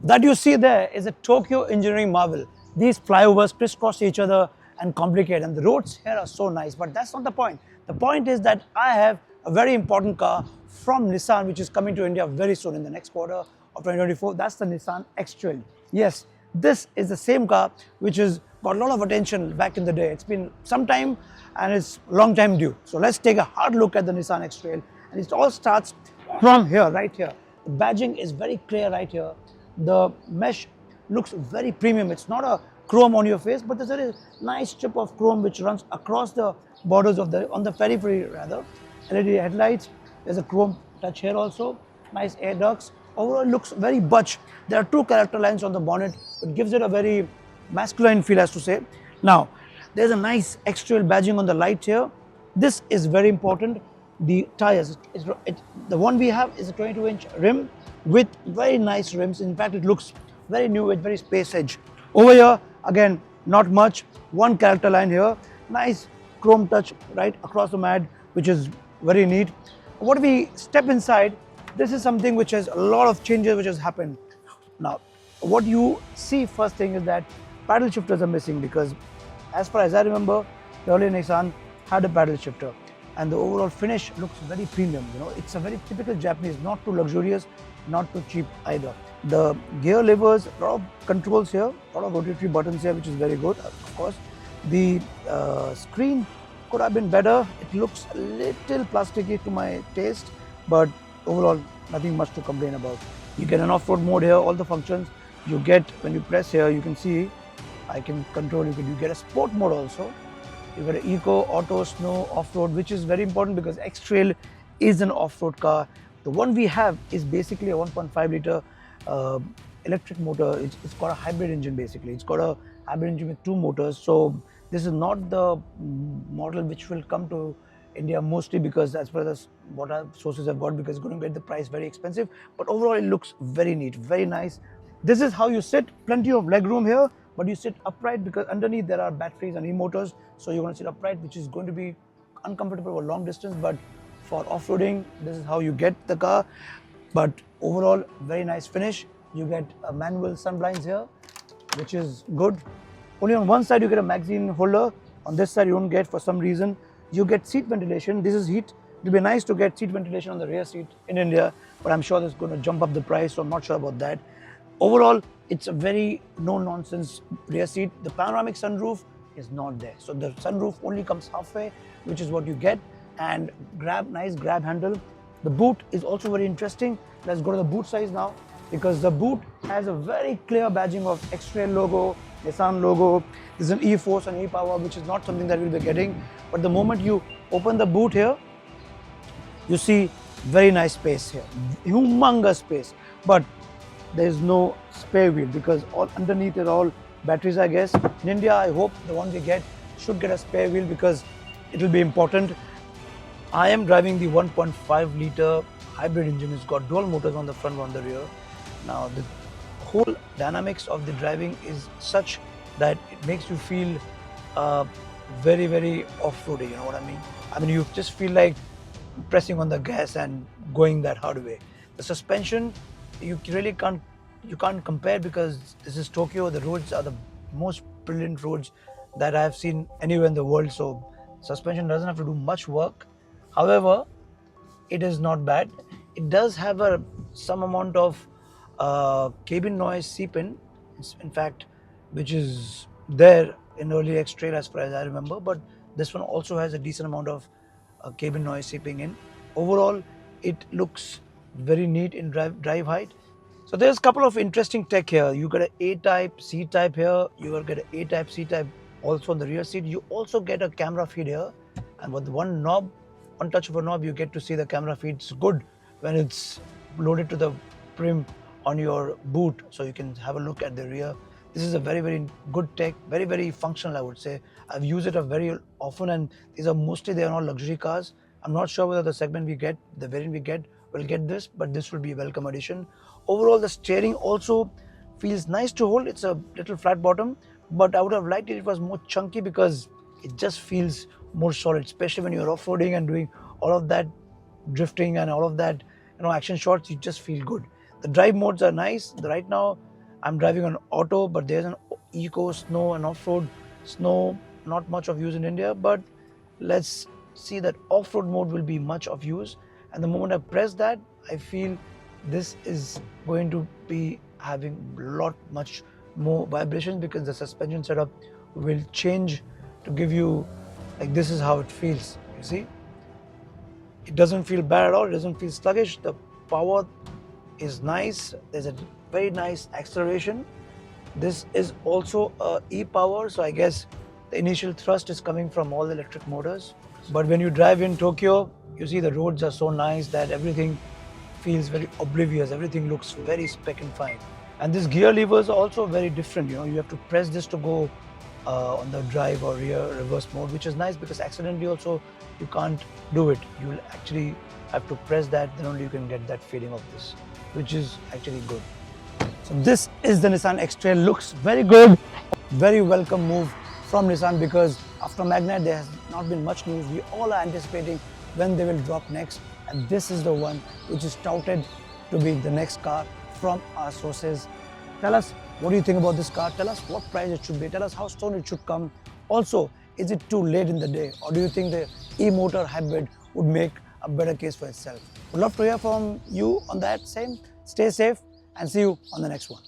That you see there is a Tokyo engineering marvel. These flyovers crisscross each other and complicate, and the roads here are so nice. But that's not the point. The point is that I have a very important car from Nissan, which is coming to India very soon in the next quarter of 2024. That's the Nissan X-Trail. Yes, this is the same car which has got a lot of attention back in the day. It's been some time and it's long time due. So let's take a hard look at the Nissan X-Trail, and it all starts from here, right here. The badging is very clear right here. The mesh looks very premium. It's not a chrome on your face, but there's a nice strip of chrome which runs across the borders of the, on the periphery rather. LED headlights, there's a chrome touch here also, nice air ducts. Overall it looks very butch. There are two character lines on the bonnet, it gives it a very masculine feel, as to say. Now, there's a nice X-Trail badging on the light here. This is very important. The tires, the one we have is a 22-inch rim with very nice rims. In fact, it looks very new with very space edge. Over here, again, not much. One character line here. Nice chrome touch right across the mat, which is very neat. What we step inside, this is something which has a lot of changes which has happened. Now, what you see first thing is that paddle shifters are missing, because as far as I remember, the earlier Nissan had a paddle shifter, and the overall finish looks very premium. You know, it's a very typical Japanese, not too luxurious, not too cheap either. The gear levers, a lot of controls here, a lot of rotatory buttons here, which is very good. Of course, the screen could have been better. It looks a little plasticky to my taste, but overall, nothing much to complain about. You get an off-road mode here, all the functions you get when you press here. You can see I can control. You get a sport mode also. You get an eco, auto, snow, off-road, which is very important because X-Trail is an off-road car. The one we have is basically a 1.5 liter electric motor. It's got a hybrid engine basically. It's got a hybrid engine with two motors. So this is not the model which will come to India mostly, because as far as what our sources have got, because it's going to get the price very expensive. But overall, it looks very neat, very nice. This is how you sit. Plenty of leg room here, but you sit upright because underneath there are batteries and e-motors. So you're going to sit upright, which is going to be uncomfortable for long distance. But for off-roading, this is how you get the car. But overall, very nice finish. You get a manual sun blinds here, which is good. Only on one side you get a magazine holder. On this side you don't get, for some reason. You get seat ventilation. This is heat. It will be nice to get seat ventilation on the rear seat in India, but I'm sure that's going to jump up the price, so I'm not sure about that. Overall, it's a very no-nonsense rear seat. The panoramic sunroof is not there. So the sunroof only comes halfway, which is what you get. And nice grab handle. The boot is also very interesting. Let's go to the boot size now, because the boot has a very clear badging of X-Trail logo, Nissan logo. There's an e-force and e-power, which is not something that we'll be getting. But the moment you open the boot here, you see very nice space here, humongous space. But there is no spare wheel because all underneath are all batteries, I guess. In India, I hope the one we get should get a spare wheel because it will be important. I am driving the 1.5 liter hybrid engine. It's got dual motors on the front, one on the rear. Now the whole dynamics of the driving is such that it makes you feel very, very off-roady, you know what I mean? I mean, you just feel like pressing on the gas and going that hard way. The suspension, you really can't compare because this is Tokyo. The roads are the most brilliant roads that I have seen anywhere in the world. So suspension doesn't have to do much work. However, it is not bad. It does have some amount of cabin noise seep in fact, which is there in early X-Trail as far as I remember. But this one also has a decent amount of cabin noise seeping in. Overall, it looks very neat in drive height. So there's a couple of interesting tech here. You get an A-type, C-type here. You will get an A-type, C-type also on the rear seat. You also get a camera feed here. And with one touch of a knob, you get to see the camera feed. It's good when it's loaded to the brim on your boot, so you can have a look at the rear. This is a very, very good tech, very, very functional, I would say. I've used it very often, and these are mostly, they are not luxury cars. I'm not sure whether the segment we get, the variant we get, will get this, but this will be a welcome addition. Overall, the steering also feels nice to hold. It's a little flat bottom, but I would have liked it if it was more chunky because it just feels more solid, especially when you're off-roading and doing all of that drifting and all of that, action shots. You just feel good. The drive modes are nice. Right now, I'm driving on auto, but there's an eco, snow and off-road. Snow, not much of use in India, but let's see that off-road mode will be much of use. And the moment I press that, I feel this is going to be having much more vibrations, because the suspension setup will change to give you, like, this is how it feels. You see, it doesn't feel bad at all. It doesn't feel sluggish. The power is nice. There's a very nice acceleration. This is also a e-power, so I guess the initial thrust is coming from all the electric motors. But when you drive in Tokyo, you see the roads are so nice that everything feels very oblivious. Everything looks very spec and fine. And this gear levers are also very different. You know, you have to press this to go on the drive or rear reverse mode, which is nice, because accidentally also you can't do it. You will actually have to press that, then only you can get that feeling of this, which is actually good. So this is the Nissan X-Trail. Looks very good. Very welcome move from Nissan, because after Magnite there has not been much news. We all are anticipating when they will drop next, and this is the one which is touted to be the next car from our sources. Tell us, what do you think about this car? Tell us what price it should be. Tell us how soon it should come. Also, is it too late in the day, or do you think the e-motor hybrid would make a better case for itself? Would love to hear from you on that same. Stay safe and see you on the next one.